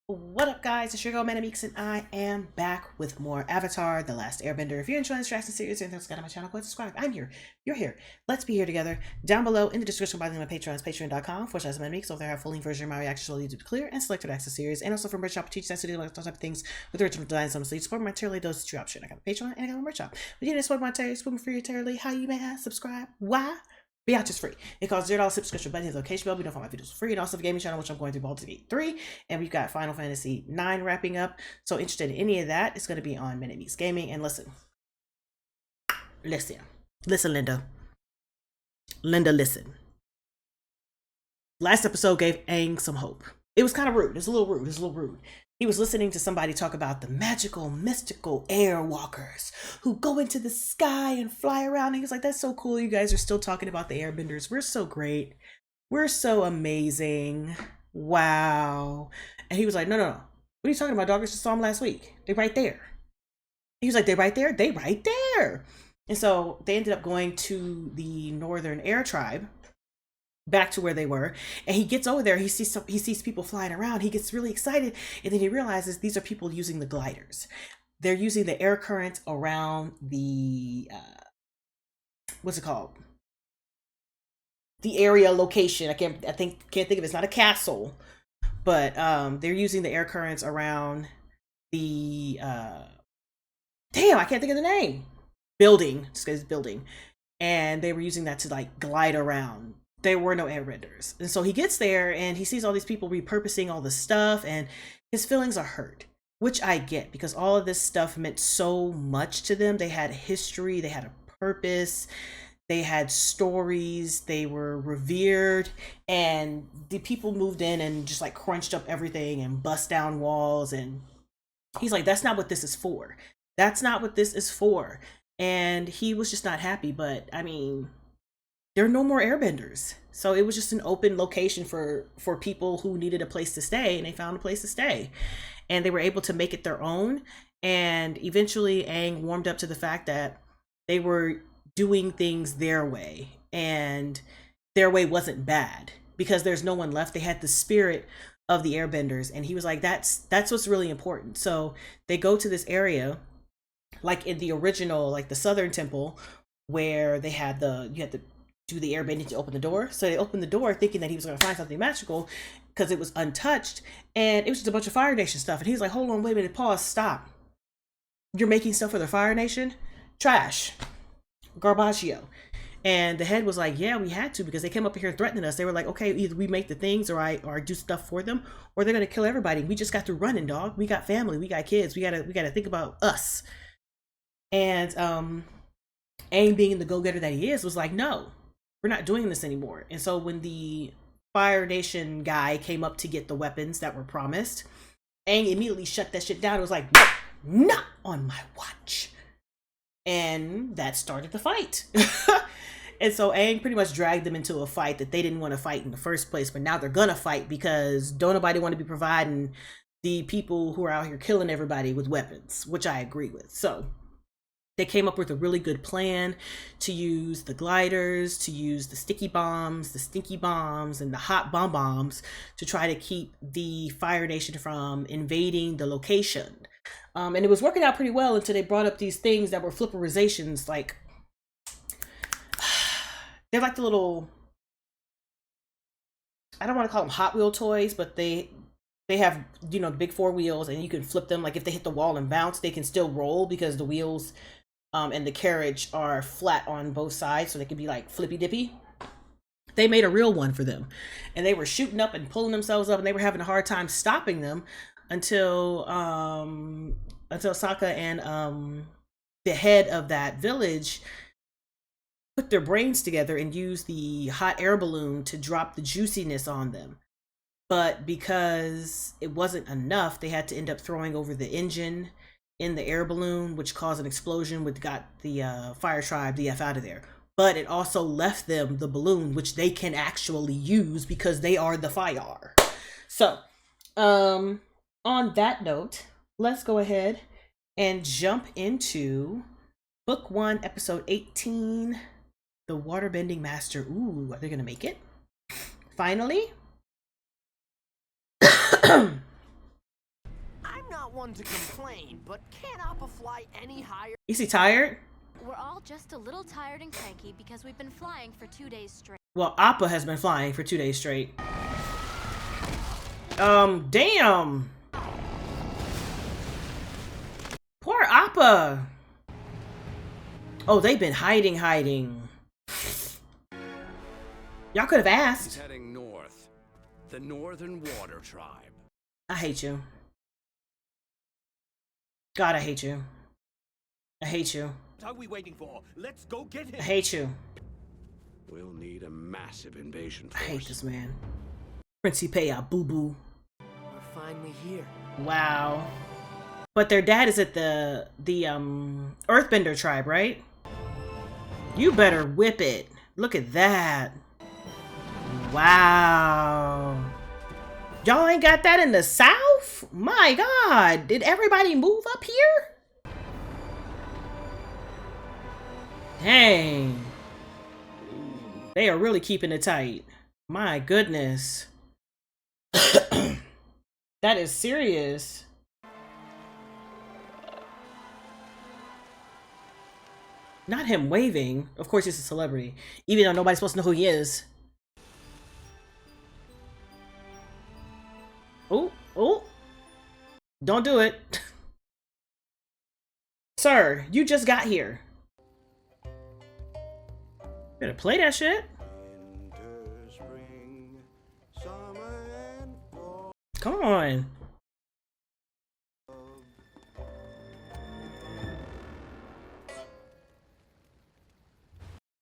What up, guys? It's your girl ManicMeeks, and I am back with more Avatar: The Last Airbender. If you're enjoying this reaction series and thanks to my channel, go ahead and subscribe. I'm here. You're here. Let's be here together. Down below in the description by the link my Patreon is patreon.com/ManicMeeks. Over there, I have full length version of my reactions to YouTube Clear and selected access series, and also from merch shop to teach that to do those type of things with original designs. So you support my materially, those two options. I got a Patreon and I got a merch shop. But you need to support my materially, support me materially. How you may ask? Subscribe. Why? Be out just free. It costs $0 subscription button, his location bell. We don't find my videos for free. And also the gaming channel, which I'm going through Baldur's Gate 3. And we've got Final Fantasy 9 wrapping up. So interested in any of that, it's going to be on ManicMeeks Gaming. And listen, Linda. Listen. Last episode gave Aang some hope. It was kind of rude. It was a little rude. He was listening to somebody talk about the magical, mystical air walkers who go into the sky and fly around. And he was like, that's so cool. You guys are still talking about the airbenders. We're so great. We're so amazing. Wow. And he was like, no. What are you talking about, dog? I just saw them last week. They're right there. He was like, they right there? They right there. And so they ended up going to the Northern Air Tribe, back to where they were, and he gets over there. He sees people flying around. He gets really excited, and then he realizes these are people using the gliders. They're using the air current around the what's it called? The area location. I can't think of it. It's not a castle, but they're using the air currents around the damn, I can't think of the name. Building, just because it's building, and they were using that to like glide around. There were no airbenders. And so he gets there and he sees all these people repurposing all the stuff, and his feelings are hurt, which I get, because all of this stuff meant so much to them. They had a history, they had a purpose, they had stories, they were revered, and the people moved in and just like crunched up everything and bust down walls. And he's like, that's not what this is for. That's not what this is for. And he was just not happy. But I mean, there are no more airbenders, so it was just an open location for people who needed a place to stay, and they found a place to stay, and they were able to make it their own. And eventually Aang warmed up to the fact that they were doing things their way, and their way wasn't bad because there's no one left. They had the spirit of the airbenders, and he was like, that's what's really important. So they go to this area, like in the original, like the Southern Temple, where they had you had to do the airbending to open the door. So they opened the door thinking that he was going to find something magical because it was untouched, and it was just a bunch of Fire Nation stuff. And he was like, hold on, wait a minute, pause, stop. You're making stuff for the Fire Nation? Trash. Garbaggio. And the head was like, yeah, we had to, because they came up here threatening us. They were like, okay, either we make the things or I do stuff for them, or they're going to kill everybody. We just got through running, dog. We got family, we got kids, we gotta think about us. And Aang, being the go-getter that he is, was like, no, we're not doing this anymore. And so when the Fire Nation guy came up to get the weapons that were promised, Aang immediately shut that shit down. It was like, no, not on my watch. And that started the fight. And so Aang pretty much dragged them into a fight that they didn't want to fight in the first place, but now they're gonna fight because don't nobody want to be providing the people who are out here killing everybody with weapons, which I agree with. So they came up with a really good plan to use the gliders, to use the sticky bombs, the stinky bombs, and the hot bombs to try to keep the Fire Nation from invading the location. And it was working out pretty well until they brought up these things that were flipperizations. Like, they're like the little, I don't want to call them Hot Wheel toys, but they have, you know, big 4 wheels, and you can flip them. Like if they hit the wall and bounce, they can still roll because the wheels and the carriage are flat on both sides, so they could be like flippy dippy. They made a real one for them, and they were shooting up and pulling themselves up, and they were having a hard time stopping them until Sokka and the head of that village put their brains together and used the hot air balloon to drop the juiciness on them. But because it wasn't enough, they had to end up throwing over the engine in the air balloon, which caused an explosion, which got the Fire Tribe the F out of there. But it also left them the balloon, which they can actually use because they are the fire. So, on that note, let's go ahead and jump into Book 1, Episode 18, The Waterbending Master. Ooh, are they gonna make it? Finally? one to complain, but can't Appa fly any higher? Is he tired? We're all just a little tired and cranky because we've been flying for 2 days straight. Well, Appa has been flying for 2 days straight. Damn. Poor Appa. Oh, they've been hiding. Y'all could have asked. He's heading north. The Northern Water Tribe. I hate you. God, I hate you. I hate you. What are we waiting for? Let's go get him. I hate you. We'll need a massive invasion I force. hate this man. Principea boo boo. We're finally here. Wow. But their dad is at the Earthbender tribe, right? You better whip it. Look at that. Wow. Y'all ain't got that in the South? My God. Did everybody move up here? Dang. They are really keeping it tight. My goodness. That is serious. Not him waving. Of course he's a celebrity. Even though nobody's supposed to know who he is. Oh, oh. Don't do it. Sir, you just got here. Better play that shit. Winter, spring, summer, and fall. Come on.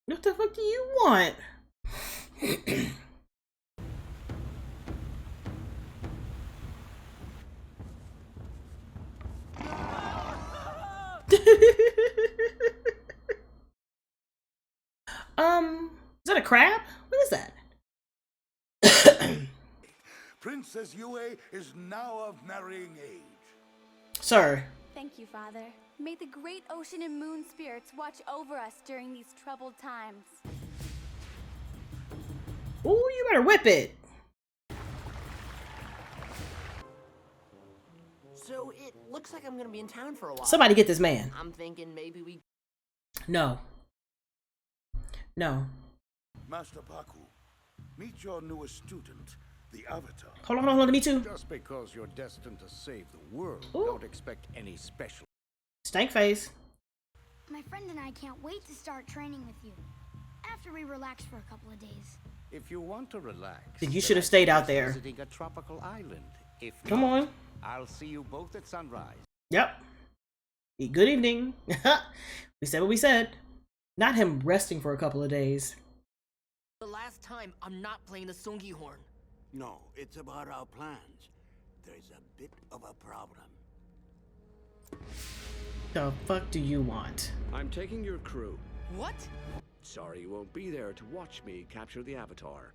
What the fuck do you want? Is that a crab? What is that? Princess Yue is now of marrying age. Sir. Thank you, Father. May the great ocean and moon spirits watch over us during these troubled times. Ooh, you better whip it. So it looks like I'm gonna be in town for a while. Somebody get this man. I'm thinking maybe we... No. No. Master Paku, meet your newest student, the Avatar. Hold on, me too. Just because you're destined to save the world, Ooh. don't expect any special. Stank face. My friend and I can't wait to start training with you. After we relax for a couple of days. If you want to relax, Then you should have stayed out there. Visiting a tropical island. If Come not, on. I'll see you both at sunrise. Yep. Good evening. We said what we said. Not him resting for a couple of days. The last time, I'm not playing the Sungi horn. No, it's about our plans. There's a bit of a problem. The fuck do you want? I'm taking your crew. What? Sorry you won't be there to watch me capture the Avatar.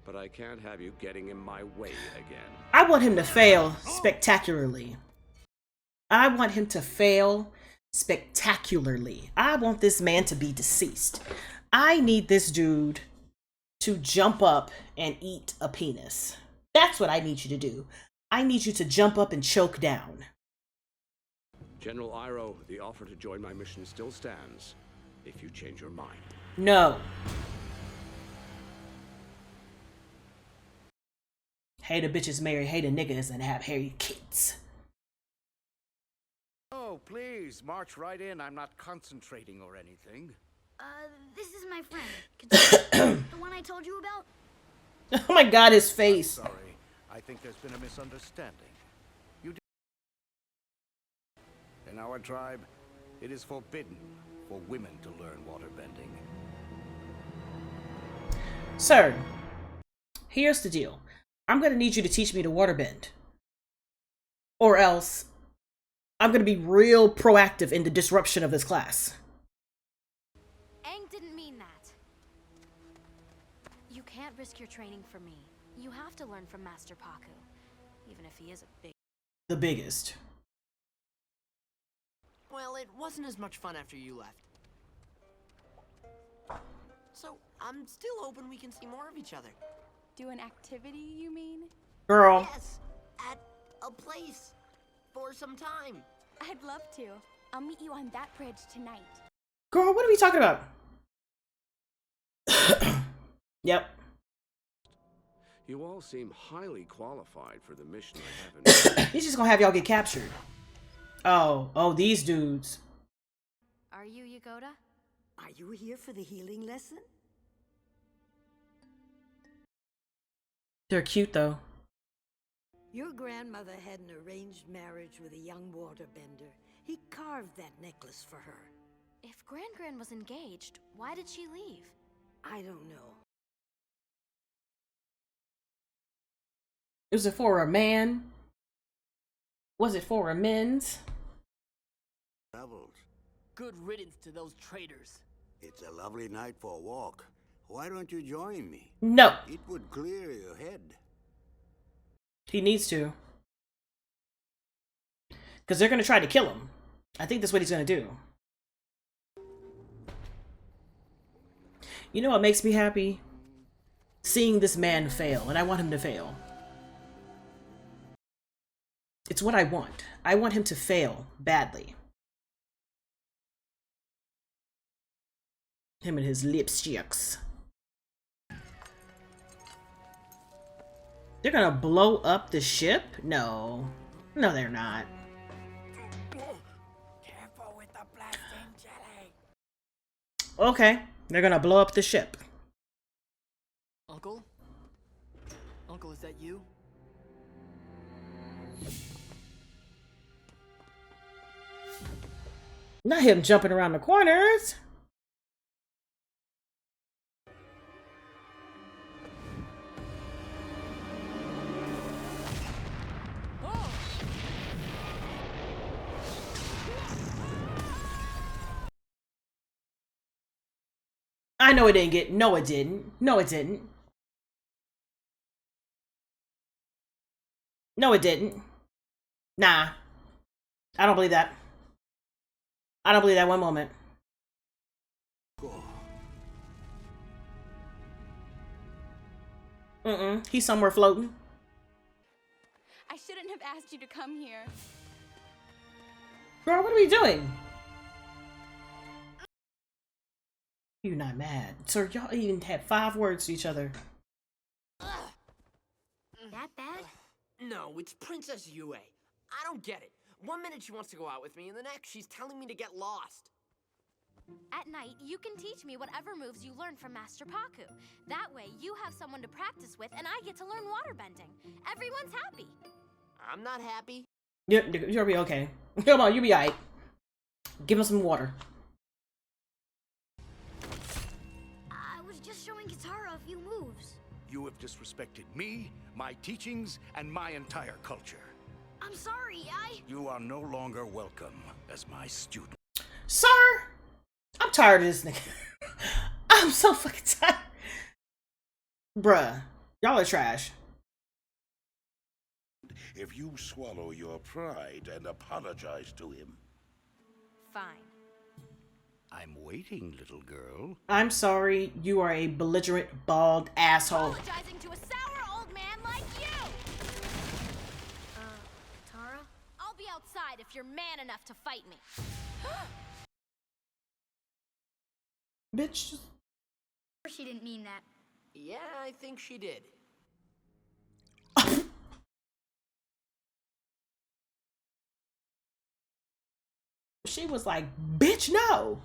But I can't have you getting in my way again. I want him to fail spectacularly. I want him to fail spectacularly. I want this man to be deceased. I need this dude to jump up and eat a penis. That's what I need you to do. I need you to jump up and choke down. General Iroh, the offer to join my mission still stands. If you change your mind. No. Hate a bitches marry hate a niggas and have hairy kids. Oh, please, march right in. I'm not concentrating or anything. This is my friend. The one I told you about? Oh my god, his face. Sorry, I think there's been a misunderstanding. In our tribe, it is forbidden for women to learn waterbending. Sir, here's the deal. I'm gonna need you to teach me to waterbend. Or else, I'm gonna be real proactive in the disruption of this class. Aang didn't mean that. You can't risk your training for me. You have to learn from Master Paku, even if he is The biggest. Well, it wasn't as much fun after you left. So, I'm still hoping we can see more of each other. Do an activity, you mean? Girl. Yes, at a place for borrow her some time. I'd love to. I'll meet you on that bridge tonight. Girl, what are we talking about? Yep. You all seem highly qualified for the mission I have in He's just gonna have y'all get captured. Oh, these dudes. Are you Yagoda? Are you here for the healing lesson? They're cute though. Your grandmother had an arranged marriage with a young waterbender. He carved that necklace for her. If Gran was engaged, why did she leave? I don't know. Was it for a man? Was it for a men's? Travels. Good riddance to those traitors. It's a lovely night for a walk. Why don't you join me? No. It would clear your head. He needs to. Because they're going to try to kill him. I think that's what he's going to do. You know what makes me happy? Seeing this man fail, and I want him to fail. It's what I want. I want him to fail badly. Him and his lipsticks. They're gonna blow up the ship? No. No, they're not. Careful with the blasting jelly. Okay, they're gonna blow up the ship. Uncle? Uncle, is that you? Not him jumping around the corners. I know it didn't get. No, it didn't. No, it didn't. No, it didn't. Nah. I don't believe that. I don't believe that one moment. He's somewhere floating. I shouldn't have asked you to come here. Girl, what are we doing? You're not mad. Sir, y'all even had 5 words to each other. That bad? No, it's Princess Yue. I don't get it. One minute she wants to go out with me, and the next she's telling me to get lost. At night, you can teach me whatever moves you learn from Master Paku. That way, you have someone to practice with, and I get to learn waterbending. Everyone's happy. I'm not happy. You'll be okay. Come on, you'll be alright. Give him some water. I was just showing Katara a few moves. You have disrespected me, my teachings, and my entire culture. I'm sorry, You are no longer welcome as my student. Sir, I'm tired of this nigga. I'm so fucking tired. Bruh, y'all are trash. If you swallow your pride and apologize to him. Fine. I'm waiting, little girl. I'm sorry, you are a belligerent, bald asshole. Apologizing to a sour old man like you! Katara? I'll be outside if you're man enough to fight me. Bitch. She didn't mean that. Yeah, I think she did. She was like, bitch, no.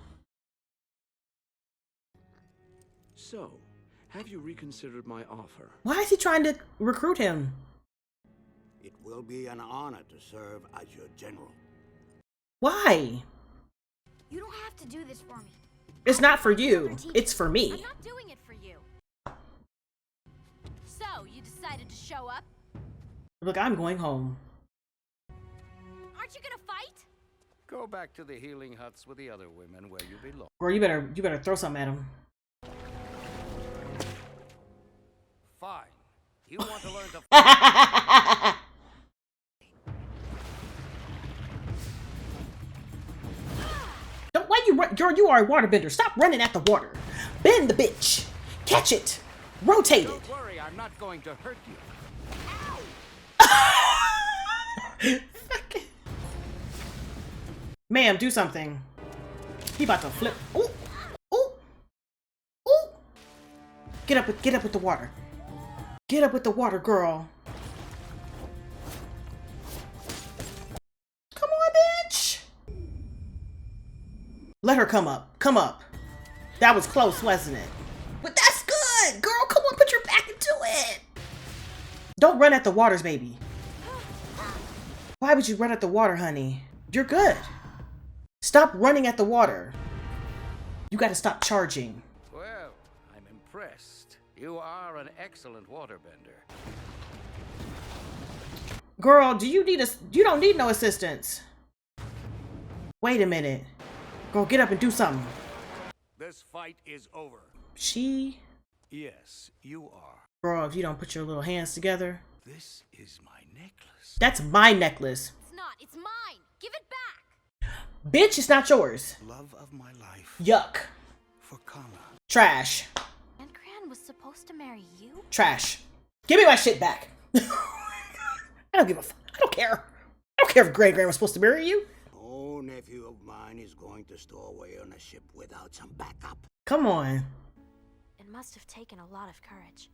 So, have you reconsidered my offer? Why is he trying to recruit him? It will be an honor to serve as your general. Why? You don't have to do this for me. It's not for you. It's for me. I'm not doing it for you. So, you decided to show up? Look, I'm going home. Aren't you gonna fight? Go back to the healing huts with the other women where you belong. Girl, you better throw something at him. Fine. You want to learn to Don't, why you run? Girl, you are a waterbender. Stop running at the water. Bend the bitch. Catch it. Rotate it. Don't worry, I'm not going to hurt you. Ma'am, do something. He about to flip. Ooh, ooh, ooh. Get up with the water. Get up with the water, girl. Come on, bitch. Let her come up. Come up. That was close, wasn't it? But that's good, girl. Come on, put your back into it. Don't run at the waters, baby. Why would you run at the water, honey? You're good. Stop running at the water. You gotta stop charging. Well, I'm impressed. You are an excellent waterbender. Girl, you don't need no assistance. Wait a minute. Girl, get up and do something. This fight is over. She? Yes, you are. Girl, if you don't put your little hands together. This is my necklace. That's my necklace. It's not. It's mine. Give it back. Bitch, it's not yours. Love of my life. Yuck. For Kana. Trash. And Gran was supposed to marry you? Trash. Give me my shit back. I don't give a fuck. I don't care. I don't care if Grand was supposed to marry you. No nephew of mine is going to stow away on a ship without some backup. Come on. It must have taken a lot of courage.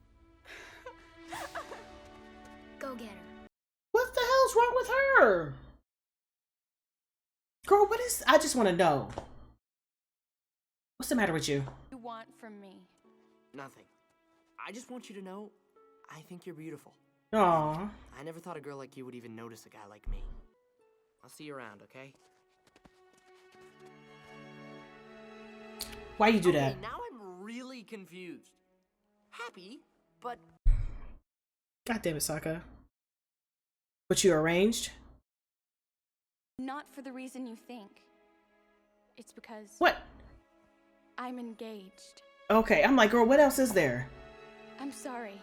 Go get her. What the hell's wrong with her? Girl, what is... I just want to know. What's the matter with you? You want from me? Nothing. I just want you to know, I think you're beautiful. Aw. I never thought a girl like you would even notice a guy like me. I'll see you around, okay? Why you do that? Okay, now I'm really confused. Happy, but... God damn it, Sokka. But you arranged? Not for the reason you think. It's because... What? I'm engaged. Okay, I'm like, girl, what else is there? I'm sorry.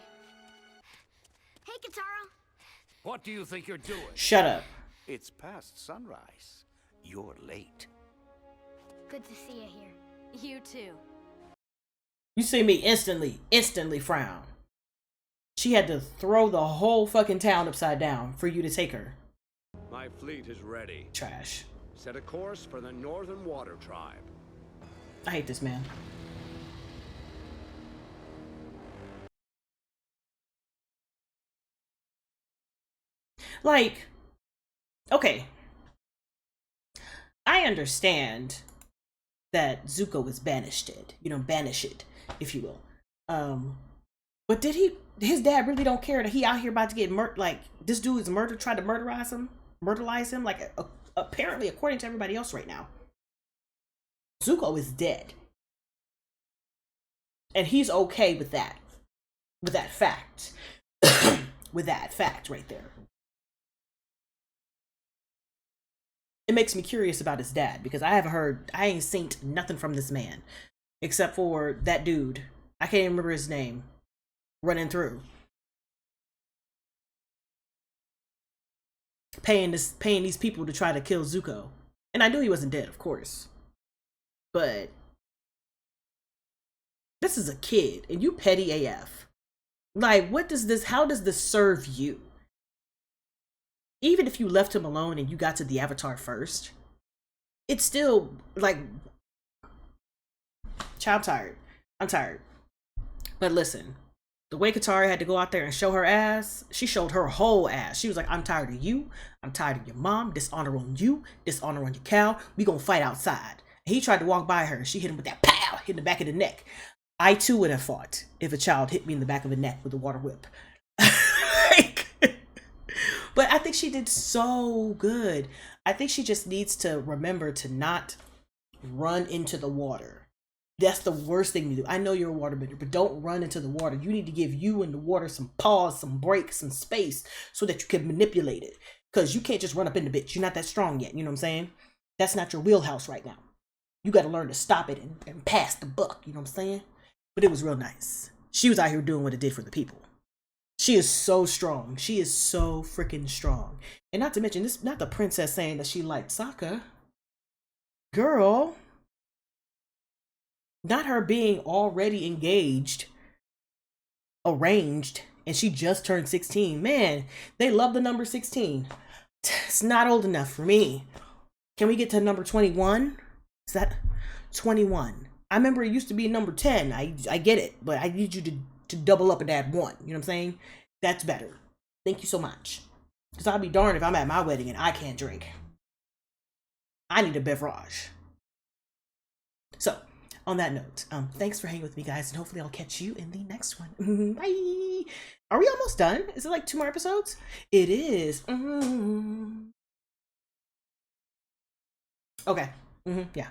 Hey, Katara. What do you think you're doing? Shut up. It's past sunrise. You're late. Good to see you here. You too. You see me instantly frown. She had to throw the whole fucking town upside down for you to take her. My fleet is ready. Trash. Set a course for the Northern Water Tribe. I hate this man. Like, okay. I understand that Zuko was banished, banished, if you will. But did his dad really don't care that he out here about to get murdered? Like, this dude is tried to murderize him, like, apparently, according to everybody else right now. Zuko is dead. And he's okay with that fact. With that fact right there. It makes me curious about his dad, because I ain't seen nothing from this man. Except for that dude. I can't even remember his name. Running through. Paying these people to try to kill Zuko. And I knew he wasn't dead, of course. But this is a kid, and you petty AF. Like, how does this serve you? Even if you left him alone and you got to the Avatar first, it's still, like, child, I'm tired. But listen, the way Katara had to go out there and show her ass, she showed her whole ass. She was like, I'm tired of you. I'm tired of your mom. Dishonor on you. Dishonor on your cow. We gonna fight outside. And he tried to walk by her. She hit him with that pow, hit in the back of the neck. I too would have fought if a child hit me in the back of the neck with a water whip. But I think she did so good. I think she just needs to remember to not run into the water. That's the worst thing to do. I know you're a waterbender, but don't run into the water. You need to give you and the water some pause, some break, some space so that you can manipulate it. Because you can't just run up in the bitch. You're not that strong yet. You know what I'm saying? That's not your wheelhouse right now. You got to learn to stop it and pass the buck. You know what I'm saying? But it was real nice. She was out here doing what it did for the people. She is so strong. She is so freaking strong. And not to mention, this not the princess saying that she liked Sokka. Girl. Not her being already engaged. Arranged. And she just turned 16. Man, they love the number 16. It's not old enough for me. Can we get to number 21? Is that 21? I remember it used to be number 10. I get it, but I need you to double up and add 1. You know what I'm saying? That's better. Thank you so much. Because I'll be darned if I'm at my wedding and I can't drink. I need a beverage. So, on that note, thanks for hanging with me, guys, and hopefully I'll catch you in the next one. Bye! Are we almost done? Is it like 2 more episodes? It is. Okay. Yeah.